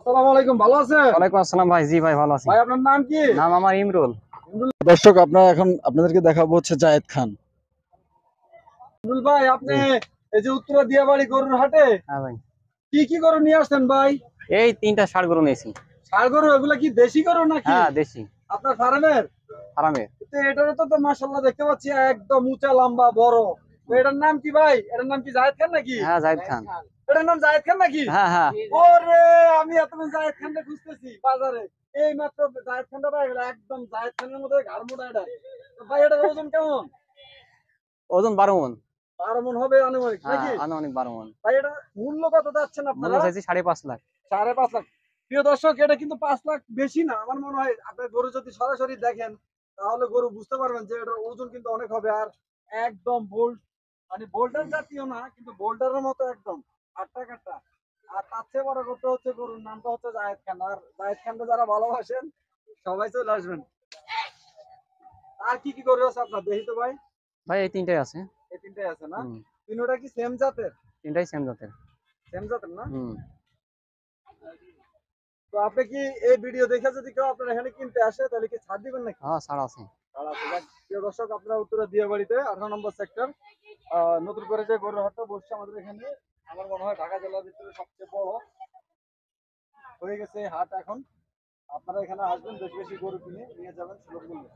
আসসালামু আলাইকুম, ভালো আছেন? ওয়ালাইকুম আসসালাম ভাই। জি ভাই, ভালো আছি। ভাই আপনার নাম কি? নাম আমার ইমরুল। দর্শক, আপনাদেরকে দেখাবো হচ্ছে জায়েদ খান। ইমরুল ভাই, আপনি জি। এই যে উত্তরা দিয়াবাড়ি গরুর হাটে হ্যাঁ ভাই, কি কি গরু নিয়ে আসছেন ভাই? এই 3টা ষাঁড় গরু নিয়েছি। ষাড় গরু, এগুলা কি দেশি গরু নাকি হ্যাঁ, দেশি আপনার ফার্মের? ফার্মের। তো এটারও তো মাশাআল্লাহ দেখতে পাচ্ছি একদম উঁচা লম্বা বড়। তো এটার নাম কি ভাই? এটার নাম কি জায়েদ খান নাকি? হ্যাঁ, জাহিদ খান। এটার নাম জায়েদ খান নাকি? হ্যাঁ হ্যাঁ। ওরে, আমি এতক্ষণ জায়েদ খানকে খুঁজতেছি বাজারে, এই মাত্র জায়েদ খানটা পাই গেল। একদম জায়েদ খানের মধ্যে ঘাড় মোটা এটা। তো ভাই, এটার ওজন কেমন? ওজন 12 মণ। 12 মণ হবে আনুমানিক হ্যাঁ, নাকি? আনুমানিক 12 মণ। ভাই, এটা মূল্য কত যাচ্ছেন মূল্য আপনারা? চাইছি 5.5 লাখ। 5.5 লাখ। প্রিয় দর্শক, এটা কিন্তু 5 লাখ বেশি না। আমার মনে হয় আপনার গরু যদি সরাসরি দেখেন তাহলে গরু বুঝতে পারবেন যে এটার ওজন কিন্তু অনেক হবে। আর একদম বোল্ট, মানে বোল্টার জাতীয় না, কিন্তু বোল্টারের মতো একদম আটটা কাটটা। আর তার চেয়ে বড় কথা হচ্ছে গরুর নামটা হচ্ছে জায়েদ খান। আর জায়েদ খানকে যারা ভালোবাসেন সবাই চলে আসবেন। আর কি কি গরু আছে আপনার, দেখি তো ভাই। ভাই এই 3টাই আছে। এই তিনটাই আছে না? হুম। তিনোটা কি সেম জাতের? 3টাই সেম জাতের। সেম জাতের না? হুম। তো আপনি কি এই ভিডিও দেখে যদি কেউ আপনার এখানে কিনতে আসে তাহলে কি ছাড় দিবেন নাকি? হ্যাঁ, ছাড় আছে। ছাড় আছে। যাক, প্রিয় দর্শক, আপনারা উত্তরা দিয়াবাড়িতে 18 নম্বর সেক্টর নতুন করে যে গরুর হাটটা বসছে আমাদের এখানে, আমার মনে হয় ঢাকা জেলার ভিতরে সবচেয়ে বড় হয়ে গেছে এই হাট এখন। আপনারা এখানে আসবেন, বেশি বেশি গরু কিনে নিয়ে যাবেন সুলভ মূল্যে।